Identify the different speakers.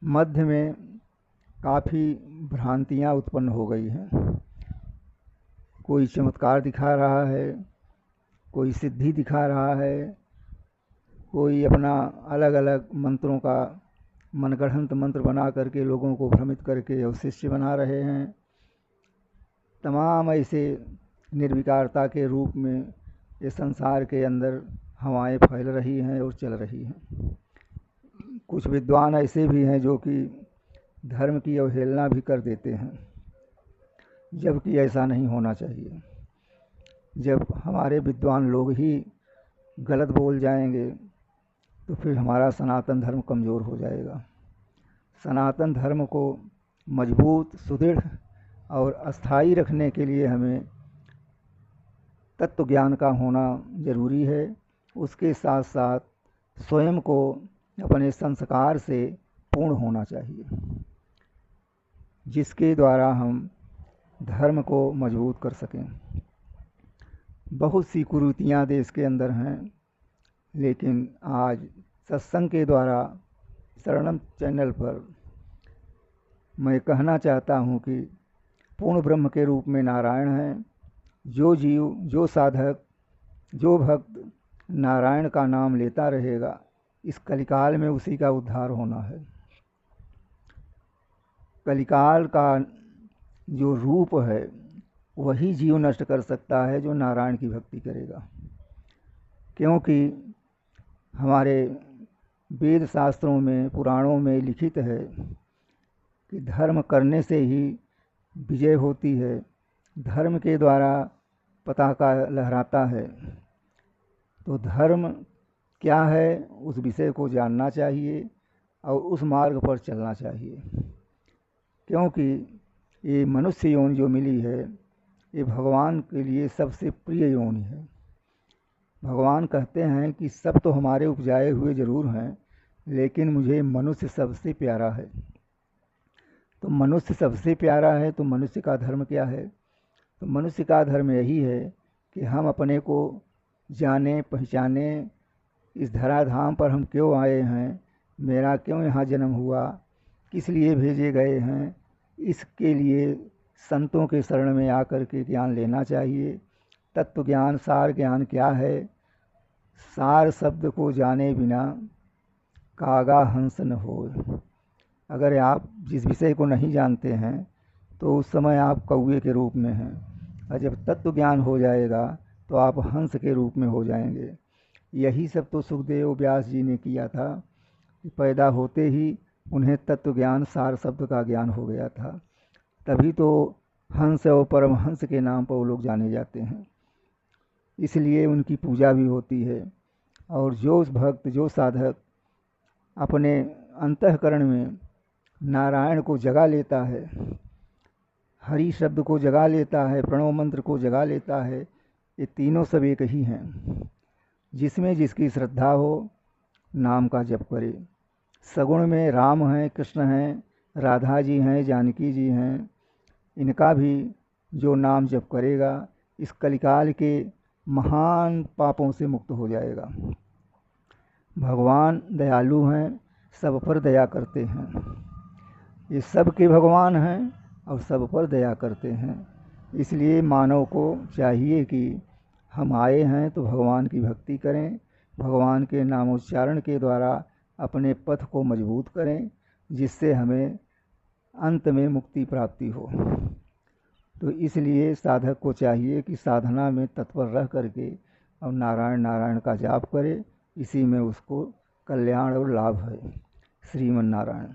Speaker 1: मध्य में काफ़ी भ्रांतियाँ उत्पन्न हो गई हैं। कोई चमत्कार दिखा रहा है, कोई सिद्धि दिखा रहा है, कोई अपना अलग अलग मंत्रों का मनगढ़ंत मंत्र बना करके लोगों को भ्रमित करके और शिष्य बना रहे हैं। तमाम ऐसे निर्विकारता के रूप में ये संसार के अंदर हवाएं फैल रही हैं और चल रही हैं। कुछ विद्वान ऐसे भी हैं जो कि धर्म की अवहेलना भी कर देते हैं, जबकि ऐसा नहीं होना चाहिए। जब हमारे विद्वान लोग ही गलत बोल जाएंगे तो फिर हमारा सनातन धर्म कमज़ोर हो जाएगा। सनातन धर्म को मजबूत, सुदृढ़ और अस्थायी रखने के लिए हमें तत्व ज्ञान का होना ज़रूरी है। उसके साथ साथ स्वयं को अपने संस्कार से पूर्ण होना चाहिए, जिसके द्वारा हम धर्म को मजबूत कर सकें। बहुत सी कुरीतियाँ देश के अंदर हैं, लेकिन आज सत्संग के द्वारा शरणम चैनल पर मैं कहना चाहता हूँ कि पूर्ण ब्रह्म के रूप में नारायण हैं। जो जीव, जो साधक, जो भक्त नारायण का नाम लेता रहेगा, इस कलिकाल में उसी का उद्धार होना है। कलिकाल का जो रूप है वही जीव नष्ट कर सकता है जो नारायण की भक्ति करेगा, क्योंकि हमारे वेद शास्त्रों में, पुराणों में लिखित है कि धर्म करने से ही विजय होती है। धर्म के द्वारा पताका लहराता है। तो धर्म क्या है उस विषय को जानना चाहिए और उस मार्ग पर चलना चाहिए, क्योंकि ये मनुष्य योनि जो मिली है ये भगवान के लिए सबसे प्रिय योनि है। भगवान कहते हैं कि सब तो हमारे उपजाए हुए ज़रूर हैं, लेकिन मुझे मनुष्य सबसे प्यारा है। तो मनुष्य सबसे प्यारा है तो मनुष्य का धर्म क्या है? तो मनुष्य का धर्म यही है कि हम अपने को जाने, पहचाने, इस धराधाम पर हम क्यों आए हैं, मेरा क्यों यहाँ जन्म हुआ, किस लिए भेजे गए हैं। इसके लिए संतों के शरण में आकर के ज्ञान लेना चाहिए। तत्व ज्ञान, सार ज्ञान क्या है? सार शब्द को जाने बिना कागा हंस न होए। अगर आप जिस विषय को नहीं जानते हैं तो उस समय आप कौवे के रूप में हैं, और जब तत्व ज्ञान हो जाएगा तो आप हंस के रूप में हो जाएंगे। यही सब तो सुखदेव व्यास जी ने किया था कि पैदा होते ही उन्हें तत्व ज्ञान, सार शब्द का ज्ञान हो गया था। तभी तो हंस और परमहंस के नाम पर वो लोग जाने जाते हैं, इसलिए उनकी पूजा भी होती है। और जो भक्त, जो साधक अपने अंतःकरण में नारायण को जगा लेता है, हरि शब्द को जगा लेता है, प्रणव मंत्र को जगा लेता है, ये तीनों सब एक ही हैं। जिसमें जिसकी श्रद्धा हो नाम का जप करे। सगुण में राम हैं, कृष्ण हैं, राधा जी हैं, जानकी जी हैं। इनका भी जो नाम जप करेगा इस कलिकाल के महान पापों से मुक्त हो जाएगा। भगवान दयालु हैं, सब पर दया करते हैं। ये सब के भगवान हैं और सब पर दया करते हैं। इसलिए मानव को चाहिए कि हम आए हैं तो भगवान की भक्ति करें, भगवान के नामोच्चारण के द्वारा अपने पथ को मजबूत करें, जिससे हमें अंत में मुक्ति प्राप्ति हो। तो इसलिए साधक को चाहिए कि साधना में तत्पर रह करके और नारायण नारायण का जाप करे। इसी में उसको कल्याण और लाभ है। श्रीमन नारायण।